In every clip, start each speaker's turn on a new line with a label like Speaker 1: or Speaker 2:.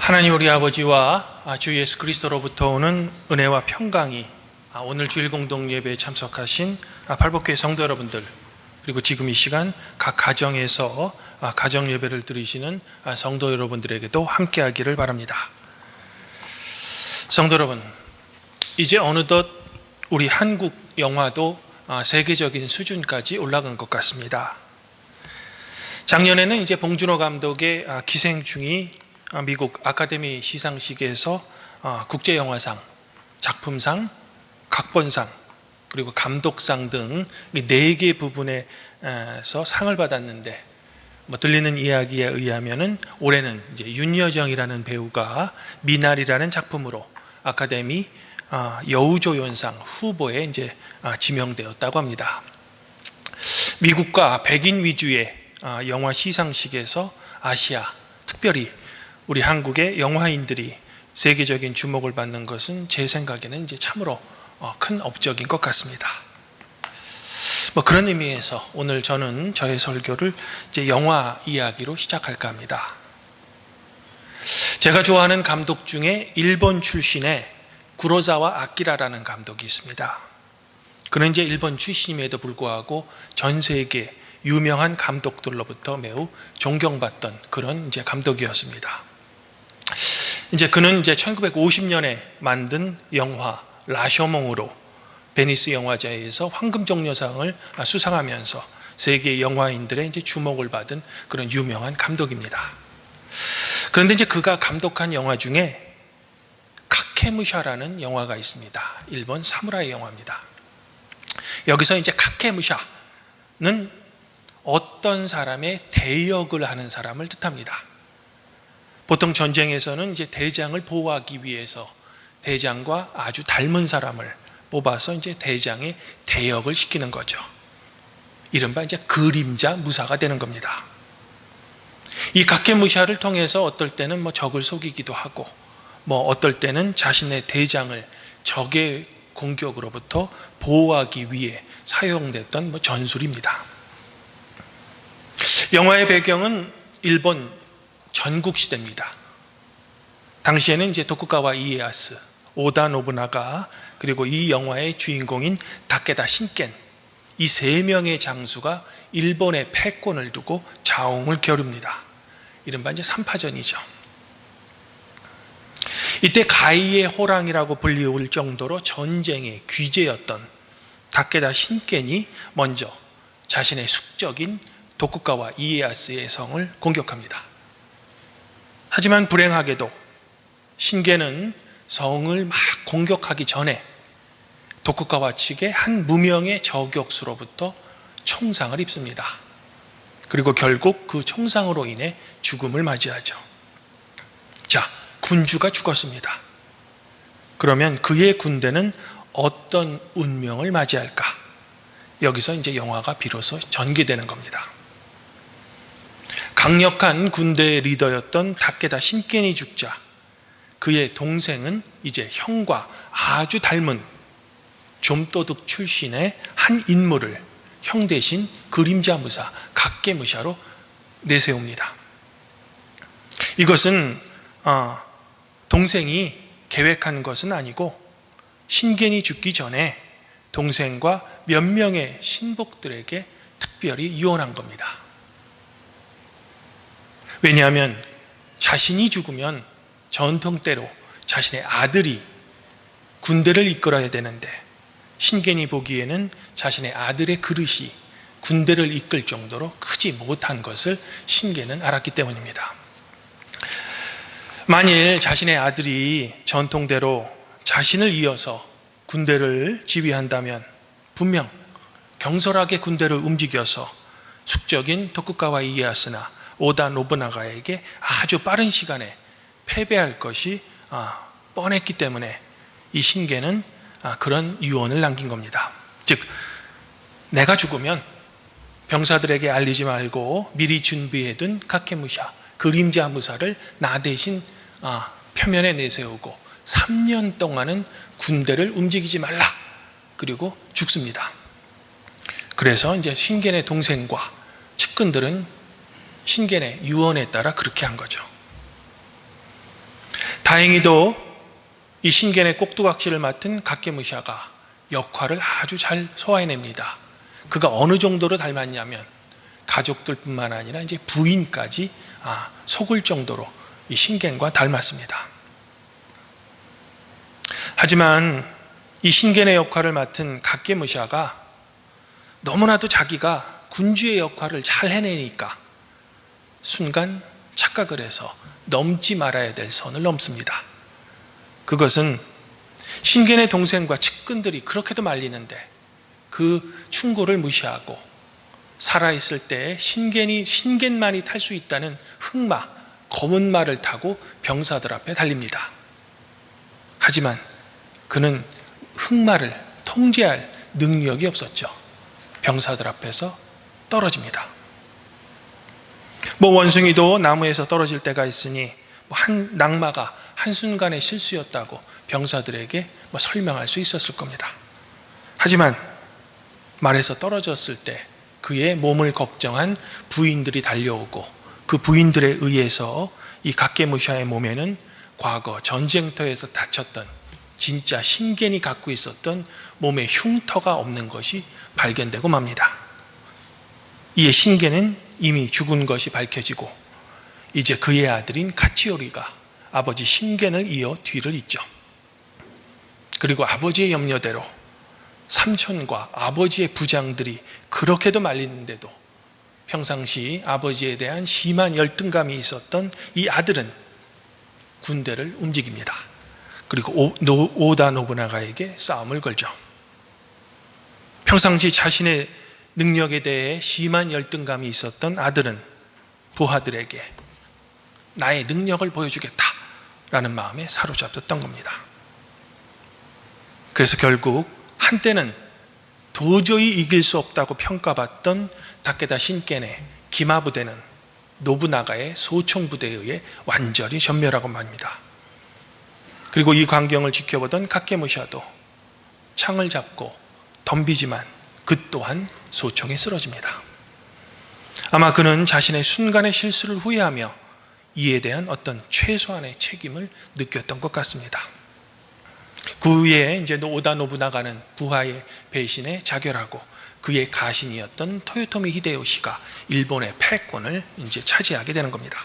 Speaker 1: 하나님 우리 아버지와 주 예수 그리스도로부터 오는 은혜와 평강이 오늘 주일 공동 예배에 참석하신 팔복교회 성도 여러분들, 그리고 지금 이 시간 각 가정에서 가정 예배를 드리시는 성도 여러분들에게도 함께하기를 바랍니다. 성도 여러분, 이제 어느덧 우리 한국 영화도 세계적인 수준까지 올라간 것 같습니다. 작년에는 이제 봉준호 감독의 기생충이 미국 아카데미 시상식에서 국제영화상, 작품상, 각본상, 그리고 감독상 등 4개 부분에서 상을 받았는데, 들리는 이야기에 의하면은 올해는 이제 윤여정이라는 배우가 미나리라는 작품으로 아카데미 여우조연상 후보에 이제 지명되었다고 합니다. 미국과 백인 위주의 영화 시상식에서 아시아, 특별히 우리 한국의 영화인들이 세계적인 주목을 받는 것은 제 생각에는 이제 참으로 큰 업적인 것 같습니다. 그런 의미에서 오늘 저는 저의 설교를 이제 영화 이야기로 시작할까 합니다. 제가 좋아하는 감독 중에 일본 출신의 구로사와 아키라라는 감독이 있습니다. 그는 이제 일본 출신임에도 불구하고 전 세계 유명한 감독들로부터 매우 존경받던 그런 이제 감독이었습니다. 이제 그는 이제 1950년에 만든 영화 라쇼몽으로 베니스 영화제에서 황금종려상을 수상하면서 세계 영화인들의 이제 주목을 받은 그런 유명한 감독입니다. 그런데 이제 그가 감독한 영화 중에 카케무샤라는 영화가 있습니다. 일본 사무라이 영화입니다. 여기서 이제 카케무샤는 어떤 사람의 대역을 하는 사람을 뜻합니다. 보통 전쟁에서는 이제 대장을 보호하기 위해서 대장과 아주 닮은 사람을 뽑아서 이제 대장의 대역을 시키는 거죠. 이른바 이제 그림자 무사가 되는 겁니다. 이 카케무샤를 통해서 어떨 때는 적을 속이기도 하고, 어떨 때는 자신의 대장을 적의 공격으로부터 보호하기 위해 사용됐던 전술입니다. 영화의 배경은 일본 전국시대입니다. 당시에는 이제 도쿠가와 이에야스, 오다 노부나가, 그리고 이 영화의 주인공인 다케다 신겐, 이 3명의 장수가 일본의 패권을 두고 자웅을 겨룹니다. 이른바 이제 삼파전이죠. 이때 가이의 호랑이라고 불리울 정도로 전쟁의 귀재였던 다케다 신겐이 먼저 자신의 숙적인 도쿠가와 이에야스의 성을 공격합니다. 하지만 불행하게도 신겐은 성을 막 공격하기 전에 도쿠가와 측의 한 무명의 저격수로부터 총상을 입습니다. 그리고 결국 그 총상으로 인해 죽음을 맞이하죠. 자, 군주가 죽었습니다. 그러면 그의 군대는 어떤 운명을 맞이할까? 여기서 이제 영화가 비로소 전개되는 겁니다. 강력한 군대의 리더였던 다케다 신겐이 죽자 그의 동생은 이제 형과 아주 닮은 좀도둑 출신의 한 인물을 형 대신 그림자 무사 카케무샤로 내세웁니다. 이것은 동생이 계획한 것은 아니고 신겐이 죽기 전에 동생과 몇 명의 신복들에게 특별히 유언한 겁니다. 왜냐하면 자신이 죽으면 전통대로 자신의 아들이 군대를 이끌어야 되는데, 신겐이 보기에는 자신의 아들의 그릇이 군대를 이끌 정도로 크지 못한 것을 신겐은 알았기 때문입니다. 만일 자신의 아들이 전통대로 자신을 이어서 군대를 지휘한다면 분명 경솔하게 군대를 움직여서 숙적인 도쿠가와 이에야스나 오다 노부나가에게 아주 빠른 시간에 패배할 것이 뻔했기 때문에 이 신겐은 그런 유언을 남긴 겁니다. 즉, 내가 죽으면 병사들에게 알리지 말고 미리 준비해둔 카케무샤, 그림자 무사를 나 대신 표면에 내세우고 3년 동안은 군대를 움직이지 말라. 그리고 죽습니다. 그래서 이제 신겐의 동생과 측근들은 신겐의 유언에 따라 그렇게 한 거죠. 다행히도 이 신겐의 꼭두각시를 맡은 각게무샤가 역할을 아주 잘 소화해냅니다. 그가 어느 정도로 닮았냐면 가족들뿐만 아니라 이제 부인까지 속을 정도로 이 신겐과 닮았습니다. 하지만 이 신겐의 역할을 맡은 각게무샤가 너무나도 자기가 군주의 역할을 잘 해내니까 순간 착각을 해서 넘지 말아야 될 선을 넘습니다. 그것은 신겐의 동생과 측근들이 그렇게도 말리는데 그 충고를 무시하고 살아있을 때 신겐만이 탈 수 있다는 흑마, 검은 말을 타고 병사들 앞에 달립니다. 하지만 그는 흑마를 통제할 능력이 없었죠. 병사들 앞에서 떨어집니다. 원숭이도 나무에서 떨어질 때가 있으니 한 낙마가 한순간의 실수였다고 병사들에게 설명할 수 있었을 겁니다. 하지만 말에서 떨어졌을 때 그의 몸을 걱정한 부인들이 달려오고 그 부인들에 의해서 이 각게무샤의 몸에는 과거 전쟁터에서 다쳤던 진짜 신겐이 갖고 있었던 몸에 흉터가 없는 것이 발견되고 맙니다. 이에 신겐은 이미 죽은 것이 밝혀지고 이제 그의 아들인 카치오리가 아버지 신겐을 이어 뒤를 잇죠. 그리고 아버지의 염려대로 삼촌과 아버지의 부장들이 그렇게도 말리는데도 평상시 아버지에 대한 심한 열등감이 있었던 이 아들은 군대를 움직입니다. 그리고 오다 노부나가에게 싸움을 걸죠. 평상시 자신의 능력에 대해 심한 열등감이 있었던 아들은 부하들에게 나의 능력을 보여주겠다라는 마음에 사로잡혔던 겁니다. 그래서 결국 한때는 도저히 이길 수 없다고 평가받던 다케다 신겐의 기마 부대는 노부나가의 소총 부대에 의해 완전히 전멸하고 맙니다. 그리고 이 광경을 지켜보던 각게무샤도 창을 잡고 덤비지만 그 또한 소총에 쓰러집니다. 아마 그는 자신의 순간의 실수를 후회하며 이에 대한 어떤 최소한의 책임을 느꼈던 것 같습니다. 그 후에 이제 오다 노부나가는 부하의 배신에 자결하고 그의 가신이었던 토요토미 히데요시가 일본의 패권을 이제 차지하게 되는 겁니다.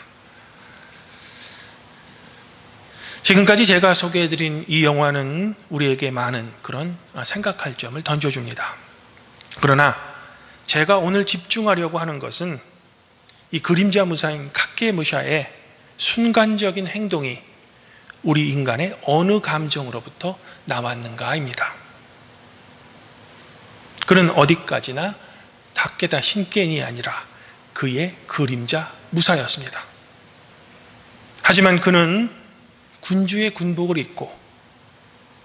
Speaker 1: 지금까지 제가 소개해드린 이 영화는 우리에게 많은 그런 생각할 점을 던져줍니다. 그러나 제가 오늘 집중하려고 하는 것은 이 그림자 무사인 각게무샤의 순간적인 행동이 우리 인간의 어느 감정으로부터 나왔는가입니다. 그는 어디까지나 다케다 신겐이 아니라 그의 그림자 무사였습니다. 하지만 그는 군주의 군복을 입고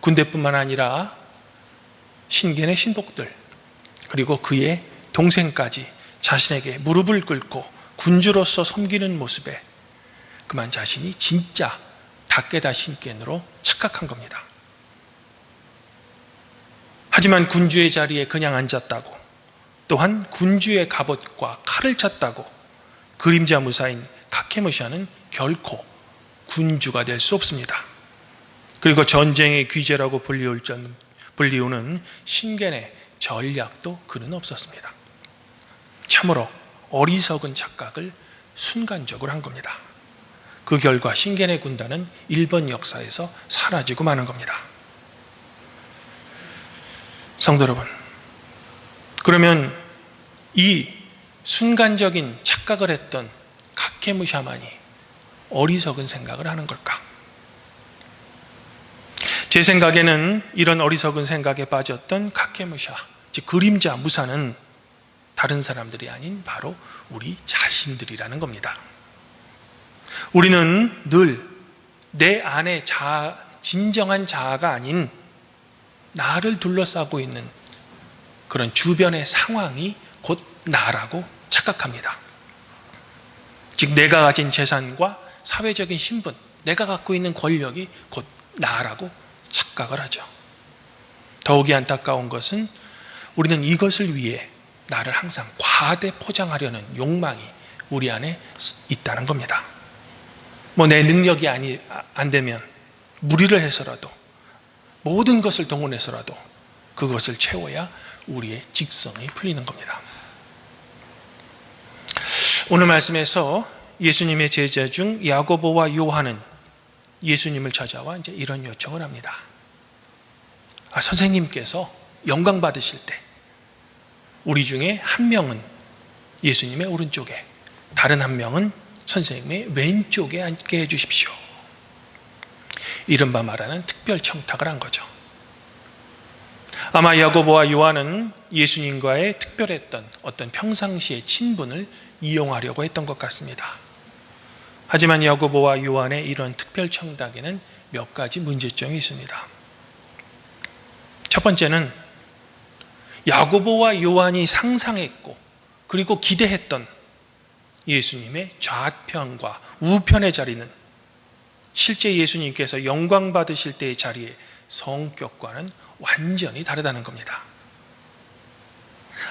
Speaker 1: 군대뿐만 아니라 신겐의 신복들 그리고 그의 동생까지 자신에게 무릎을 꿇고 군주로서 섬기는 모습에 그만 자신이 진짜 다케다 신겐으로 착각한 겁니다. 하지만 군주의 자리에 그냥 앉았다고 또한 군주의 갑옷과 칼을 찼다고 그림자 무사인 각게무샤는 결코 군주가 될 수 없습니다. 그리고 전쟁의 귀재라고 불리우는 신겐의 전략도 그는 없었습니다. 참으로 어리석은 착각을 순간적으로 한 겁니다. 그 결과 신겐의 군단은 일본 역사에서 사라지고 마는 겁니다. 성도 여러분, 그러면 이 순간적인 착각을 했던 각게무샤만이 어리석은 생각을 하는 걸까? 제 생각에는 이런 어리석은 생각에 빠졌던 각게무샤, 즉 그림자 무사는 다른 사람들이 아닌 바로 우리 자신들이라는 겁니다. 우리는 늘 내 안에 진정한 자아가 아닌 나를 둘러싸고 있는 그런 주변의 상황이 곧 나라고 착각합니다. 즉 내가 가진 재산과 사회적인 신분, 내가 갖고 있는 권력이 곧 나라고 착각을 하죠. 더욱이 안타까운 것은 우리는 이것을 위해 나를 항상 과대 포장하려는 욕망이 우리 안에 있다는 겁니다. 내 능력이 안 되면 무리를 해서라도 모든 것을 동원해서라도 그것을 채워야 우리의 직성이 풀리는 겁니다. 오늘 말씀에서 예수님의 제자 중 야고보와 요한은 예수님을 찾아와 이제 이런 요청을 합니다. 선생님께서 영광 받으실 때 우리 중에 한 명은 예수님의 오른쪽에, 다른 한 명은 선생님의 왼쪽에 앉게 해주십시오. 이른바 말하는 특별 청탁을 한 거죠. 아마 야고보와 요한은 예수님과의 특별했던 어떤 평상시의 친분을 이용하려고 했던 것 같습니다. 하지만 야고보와 요한의 이런 특별 청탁에는 몇 가지 문제점이 있습니다. 첫 번째는 야고보와 요한이 상상했고 그리고 기대했던 예수님의 좌편과 우편의 자리는 실제 예수님께서 영광 받으실 때의 자리의 성격과는 완전히 다르다는 겁니다.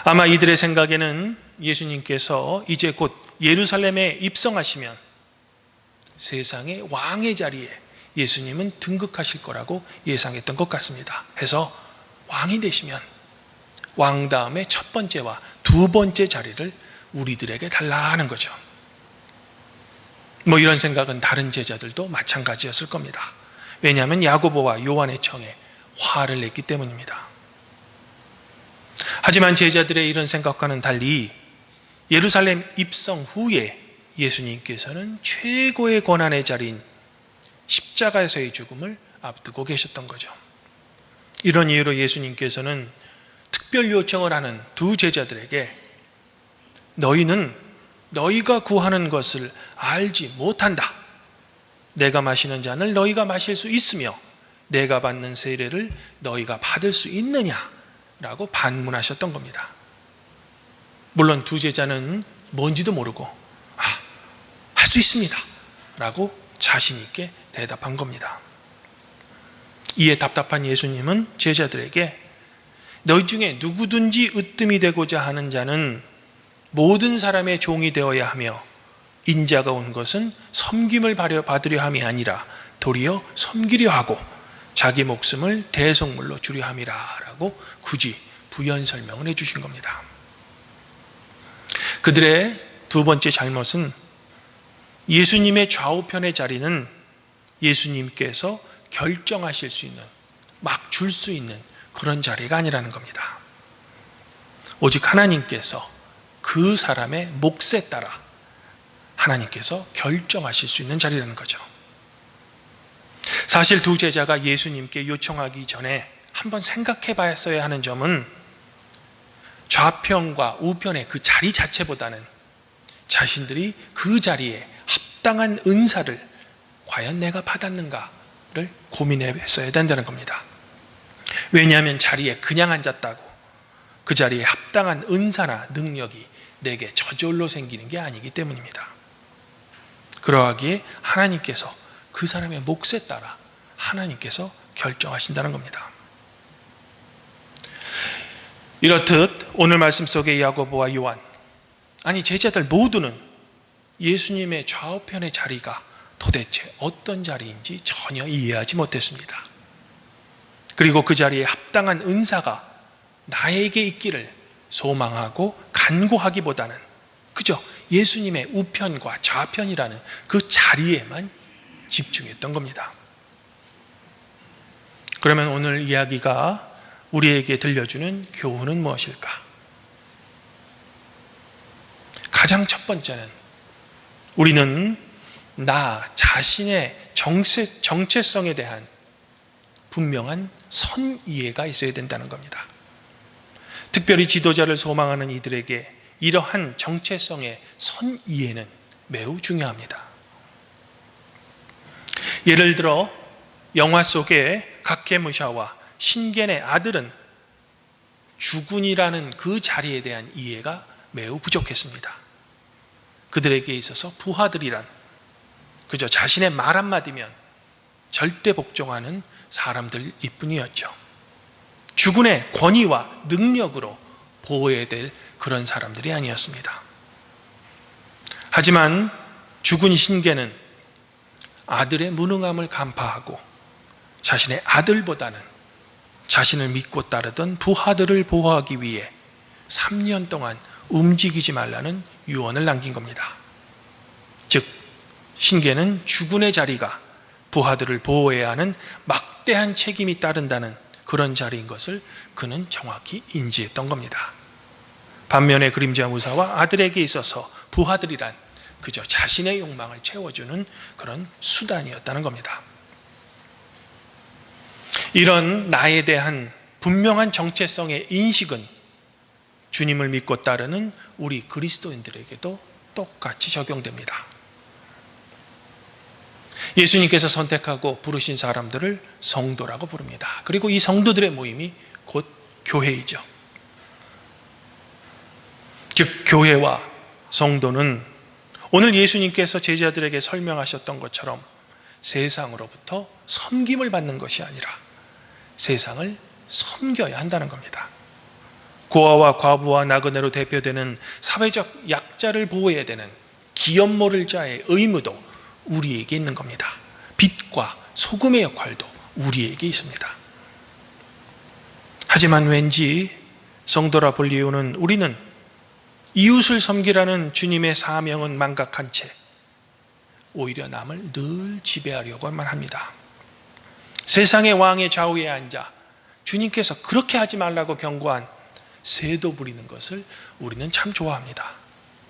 Speaker 1: 아마 이들의 생각에는 예수님께서 이제 곧 예루살렘에 입성하시면 세상의 왕의 자리에 예수님은 등극하실 거라고 예상했던 것 같습니다. 해서 왕이 되시면 왕 다음에 첫 번째와 두 번째 자리를 우리들에게 달라 하는 거죠. 이런 생각은 다른 제자들도 마찬가지였을 겁니다. 왜냐하면 야고보와 요한의 청에 화를 냈기 때문입니다. 하지만 제자들의 이런 생각과는 달리 예루살렘 입성 후에 예수님께서는 최고의 고난의 자리인 십자가에서의 죽음을 앞두고 계셨던 거죠. 이런 이유로 예수님께서는 특별 요청을 하는 두 제자들에게 너희는 너희가 구하는 것을 알지 못한다. 내가 마시는 잔을 너희가 마실 수 있으며 내가 받는 세례를 너희가 받을 수 있느냐라고 반문하셨던 겁니다. 물론 두 제자는 뭔지도 모르고 할 수 있습니다 라고 자신 있게 대답한 겁니다. 이에 답답한 예수님은 제자들에게 너희 중에 누구든지 으뜸이 되고자 하는 자는 모든 사람의 종이 되어야 하며 인자가 온 것은 섬김을 받으려 함이 아니라 도리어 섬기려 하고 자기 목숨을 대속물로 주려 함이라 라고 굳이 부연 설명을 해주신 겁니다. 그들의 두 번째 잘못은 예수님의 좌우편의 자리는 예수님께서 결정하실 수 있는, 막 줄 수 있는 그런 자리가 아니라는 겁니다. 오직 하나님께서 그 사람의 몫에 따라 하나님께서 결정하실 수 있는 자리라는 거죠. 사실 두 제자가 예수님께 요청하기 전에 한번 생각해 봤어야 하는 점은 좌편과 우편의 그 자리 자체보다는 자신들이 그 자리에 합당한 은사를 과연 내가 받았는가를 고민했어야 된다는 겁니다. 왜냐하면 자리에 그냥 앉았다고 그 자리에 합당한 은사나 능력이 내게 저절로 생기는 게 아니기 때문입니다. 그러하기에 하나님께서 그 사람의 몫에 따라 하나님께서 결정하신다는 겁니다. 이렇듯 오늘 말씀 속의 야고보와 요한, 아니 제자들 모두는 예수님의 좌우편의 자리가 도대체 어떤 자리인지 전혀 이해하지 못했습니다. 그리고 그 자리에 합당한 은사가 나에게 있기를 소망하고 간구하기보다는 그저 예수님의 우편과 좌편이라는 그 자리에만 집중했던 겁니다. 그러면 오늘 이야기가 우리에게 들려주는 교훈은 무엇일까? 가장 첫 번째는 우리는 나 자신의 정체성에 대한 분명한 선이해가 있어야 된다는 겁니다. 특별히 지도자를 소망하는 이들에게 이러한 정체성의 선이해는 매우 중요합니다. 예를 들어 영화 속의 각케무샤와 신겐의 아들은 주군이라는 그 자리에 대한 이해가 매우 부족했습니다. 그들에게 있어서 부하들이란 그저 자신의 말 한마디면 절대 복종하는 사람들일 뿐이었죠. 주군의 권위와 능력으로 보호해야 될 그런 사람들이 아니었습니다. 하지만 주군 신겐은 아들의 무능함을 간파하고 자신의 아들보다는 자신을 믿고 따르던 부하들을 보호하기 위해 3년 동안 움직이지 말라는 유언을 남긴 겁니다. 즉 신계는 주군의 자리가 부하들을 보호해야 하는 막대한 책임이 따른다는 그런 자리인 것을 그는 정확히 인지했던 겁니다. 반면에 그림자 무사와 아들에게 있어서 부하들이란 그저 자신의 욕망을 채워주는 그런 수단이었다는 겁니다. 이런 나에 대한 분명한 정체성의 인식은 주님을 믿고 따르는 우리 그리스도인들에게도 똑같이 적용됩니다. 예수님께서 선택하고 부르신 사람들을 성도라고 부릅니다. 그리고 이 성도들의 모임이 곧 교회이죠. 즉 교회와 성도는 오늘 예수님께서 제자들에게 설명하셨던 것처럼 세상으로부터 섬김을 받는 것이 아니라 세상을 섬겨야 한다는 겁니다. 고아와 과부와 나그네로 대표되는 사회적 약자를 보호해야 되는 기업 모를 자의 의무도 우리에게 있는 겁니다. 빛과 소금의 역할도 우리에게 있습니다. 하지만 왠지 성도라 볼 이유는 우리는 이웃을 섬기라는 주님의 사명은 망각한 채 오히려 남을 늘 지배하려고만 합니다. 세상의 왕의 좌우에 앉아 주님께서 그렇게 하지 말라고 경고한 세도 부리는 것을 우리는 참 좋아합니다.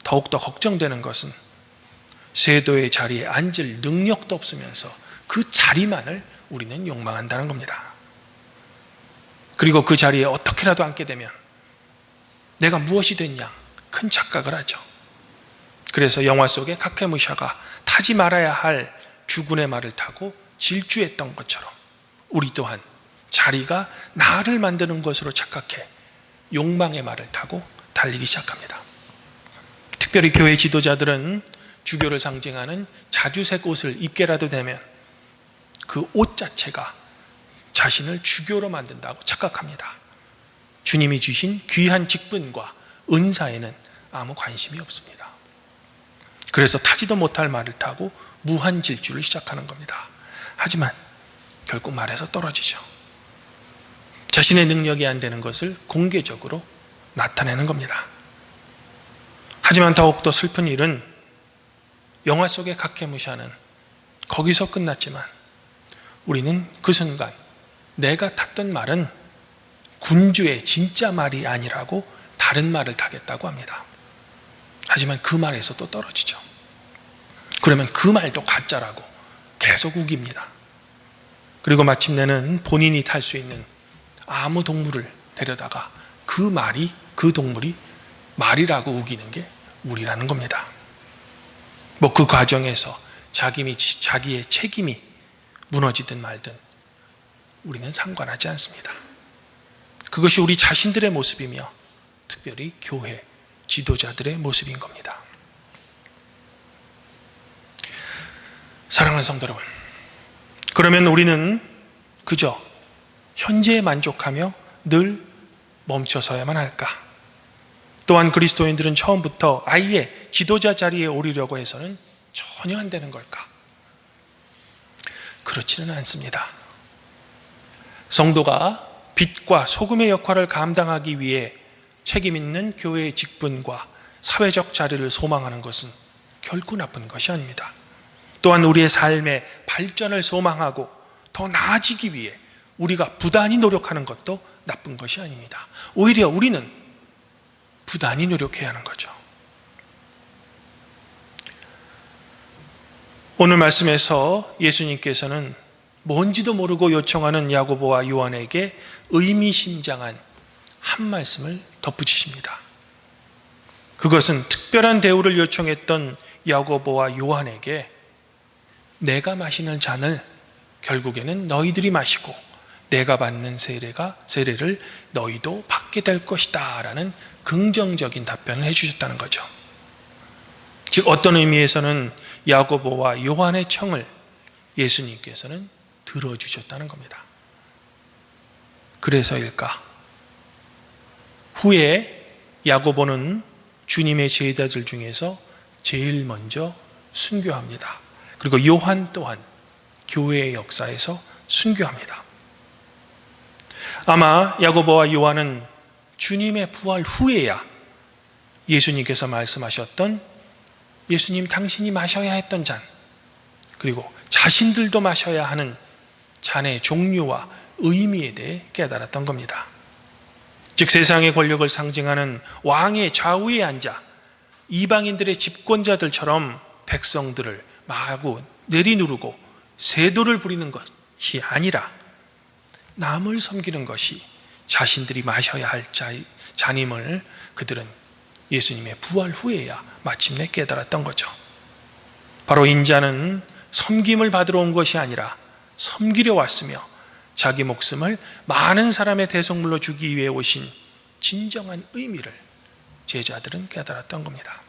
Speaker 1: 더욱더 걱정되는 것은 세도의 자리에 앉을 능력도 없으면서 그 자리만을 우리는 욕망한다는 겁니다. 그리고 그 자리에 어떻게라도 앉게 되면 내가 무엇이 됐냐 큰 착각을 하죠. 그래서 영화 속의 카케무샤가 타지 말아야 할 주군의 말을 타고 질주했던 것처럼 우리 또한 자리가 나를 만드는 것으로 착각해 욕망의 말을 타고 달리기 시작합니다. 특별히 교회 지도자들은 주교를 상징하는 자주색 옷을 입게라도 되면 그 옷 자체가 자신을 주교로 만든다고 착각합니다. 주님이 주신 귀한 직분과 은사에는 아무 관심이 없습니다. 그래서 타지도 못할 말을 타고 무한 질주를 시작하는 겁니다. 하지만 결국 말에서 떨어지죠. 자신의 능력이 안 되는 것을 공개적으로 나타내는 겁니다. 하지만 더욱더 슬픈 일은 영화 속의 카케무샤는 거기서 끝났지만 우리는 그 순간 내가 탔던 말은 군주의 진짜 말이 아니라고 다른 말을 타겠다고 합니다. 하지만 그 말에서 또 떨어지죠. 그러면 그 말도 가짜라고 계속 우깁니다. 그리고 마침내는 본인이 탈 수 있는 아무 동물을 데려다가 그 동물이 말이라고 우기는 게 우리라는 겁니다. 그 과정에서 자기의 책임이 무너지든 말든 우리는 상관하지 않습니다. 그것이 우리 자신들의 모습이며 특별히 교회 지도자들의 모습인 겁니다. 사랑하는 성도 여러분, 그러면 우리는 그저 현재에 만족하며 늘 멈춰서야만 할까? 또한 그리스도인들은 처음부터 아예 지도자 자리에 오르려고 해서는 전혀 안 되는 걸까? 그렇지는 않습니다. 성도가 빛과 소금의 역할을 감당하기 위해 책임 있는 교회의 직분과 사회적 자리를 소망하는 것은 결코 나쁜 것이 아닙니다. 또한 우리의 삶의 발전을 소망하고 더 나아지기 위해 우리가 부단히 노력하는 것도 나쁜 것이 아닙니다. 오히려 우리는 부단히 노력해야 하는 거죠. 오늘 말씀에서 예수님께서는 뭔지도 모르고 요청하는 야고보와 요한에게 의미심장한 한 말씀을 덧붙이십니다. 그것은 특별한 대우를 요청했던 야고보와 요한에게 내가 마시는 잔을 결국에는 너희들이 마시고 내가 받는 세례를 너희도 받게 될 것이다 라는 긍정적인 답변을 해주셨다는 거죠. 즉 어떤 의미에서는 야고보와 요한의 청을 예수님께서는 들어주셨다는 겁니다. 그래서일까? 후에 야고보는 주님의 제자들 중에서 제일 먼저 순교합니다. 그리고 요한 또한 교회의 역사에서 순교합니다. 아마 야고보와 요한은 주님의 부활 후에야 예수님께서 말씀하셨던 예수님 당신이 마셔야 했던 잔, 그리고 자신들도 마셔야 하는 잔의 종류와 의미에 대해 깨달았던 겁니다. 즉 세상의 권력을 상징하는 왕의 좌우에 앉아 이방인들의 집권자들처럼 백성들을 마구 내리누르고 세도를 부리는 것이 아니라 남을 섬기는 것이 자신들이 마셔야 할 잔임을 그들은 예수님의 부활 후에야 마침내 깨달았던 거죠. 바로 인자는 섬김을 받으러 온 것이 아니라 섬기려 왔으며 자기 목숨을 많은 사람의 대속물로 주기 위해 오신 진정한 의미를 제자들은 깨달았던 겁니다.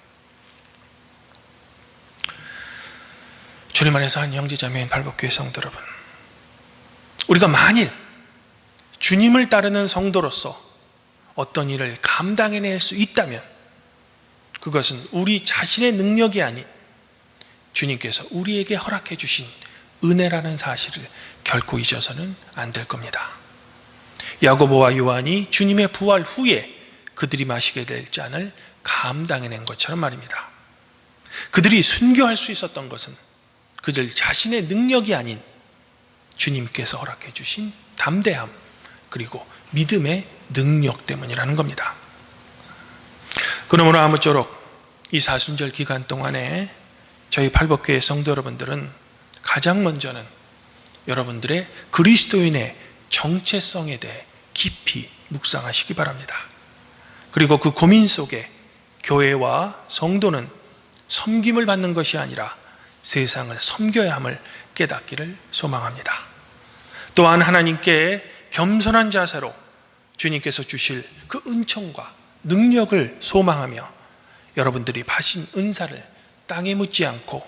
Speaker 1: 주님 안에서 한 형제자매인 발복교회 성도 여러분, 우리가 만일 주님을 따르는 성도로서 어떤 일을 감당해낼 수 있다면 그것은 우리 자신의 능력이 아닌 주님께서 우리에게 허락해 주신 은혜라는 사실을 결코 잊어서는 안 될 겁니다. 야고보와 요한이 주님의 부활 후에 그들이 마시게 될 잔을 감당해낸 것처럼 말입니다. 그들이 순교할 수 있었던 것은 그들 자신의 능력이 아닌 주님께서 허락해 주신 담대함 그리고 믿음의 능력 때문이라는 겁니다. 그러므로 아무쪼록 이 사순절 기간 동안에 저희 팔복교회 성도 여러분들은 가장 먼저는 여러분들의 그리스도인의 정체성에 대해 깊이 묵상하시기 바랍니다. 그리고 그 고민 속에 교회와 성도는 섬김을 받는 것이 아니라 세상을 섬겨야 함을 깨닫기를 소망합니다. 또한 하나님께 겸손한 자세로 주님께서 주실 그 은총과 능력을 소망하며 여러분들이 받으신 은사를 땅에 묻지 않고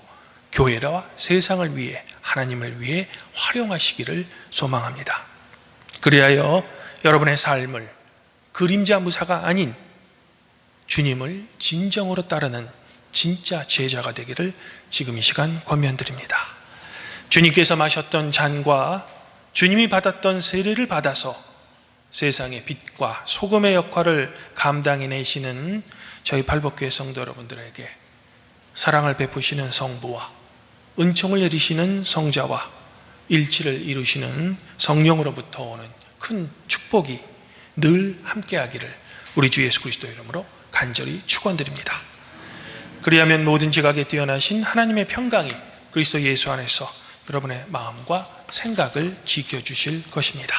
Speaker 1: 교회와 세상을 위해 하나님을 위해 활용하시기를 소망합니다. 그리하여 여러분의 삶을 그림자 무사가 아닌 주님을 진정으로 따르는 진짜 제자가 되기를 지금 이 시간 권면드립니다. 주님께서 마셨던 잔과 주님이 받았던 세례를 받아서 세상의 빛과 소금의 역할을 감당해내시는 저희 팔복교회 성도 여러분들에게 사랑을 베푸시는 성부와 은총을 내리시는 성자와 일치를 이루시는 성령으로부터 오는 큰 축복이 늘 함께하기를 우리 주 예수 그리스도 이름으로 간절히 축원드립니다. 그리하면 모든 지각에 뛰어나신 하나님의 평강이 그리스도 예수 안에서 여러분의 마음과 생각을 지켜주실 것입니다.